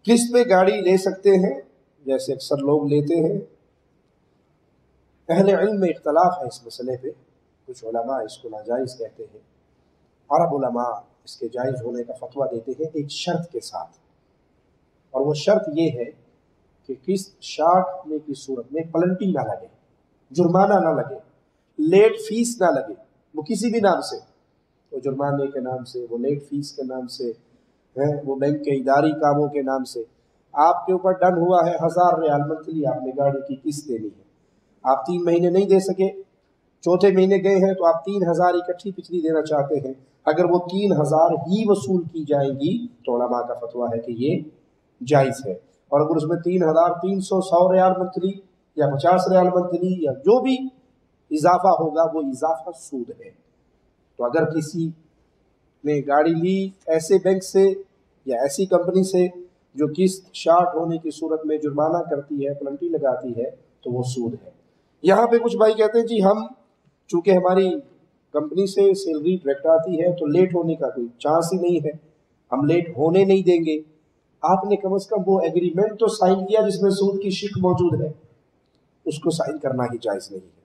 قسط پہ گاڑی لے سکتے ہیں جیسے اکثر لوگ لیتے ہیں. اہل علم میں اختلاف ہے اس مسئلے پہ. کچھ علماء اس کو ناجائز کہتے ہیں، عرب علماء اس کے جائز ہونے کا فتویٰ دیتے ہیں ایک شرط کے ساتھ، اور وہ شرط یہ ہے کہ قسط شارٹ ہونے کی صورت میں پلنٹی نہ لگے، جرمانہ نہ لگے، لیٹ فیس نہ لگے، وہ کسی بھی نام سے، وہ جرمانے کے نام سے، وہ لیٹ فیس کے نام سے، وہ بینک کے اداری کاموں کے نام سے. آپ کے اوپر ڈن ہوا ہے 1000 ریال منتھلی آپ نے گاڑی کی قسط دینی ہے، آپ 3 مہینے نہیں دے سکے، چوتھے مہینے گئے ہیں تو آپ 3000 اکٹھی پچھلی دینا چاہتے ہیں. اگر وہ 3000 ہی وصول کی جائیں گی تو علماء کا فتویٰ ہے کہ یہ جائز ہے. اور اگر اس میں 3300 100 ریال منتھلی یا 50 ریال منتھلی یا جو بھی اضافہ ہوگا وہ اضافہ سود ہے. تو اگر کسی نے گاڑی لی ایسے بینک سے یا ایسی کمپنی سے جو قسط شارٹ ہونے کی صورت میں جرمانہ کرتی ہے، پلنٹی لگاتی ہے، تو وہ سود ہے. یہاں پہ کچھ بھائی کہتے ہیں جی ہم چونکہ ہماری کمپنی سے سیلری ڈائریکٹ آتی ہے تو لیٹ ہونے کا کوئی چانس ہی نہیں ہے، ہم لیٹ ہونے نہیں دیں گے. آپ نے کم از کم وہ ایگریمنٹ تو سائن کیا جس میں سود کی شک موجود ہے، اس کو سائن کرنا ہی جائز نہیں ہے.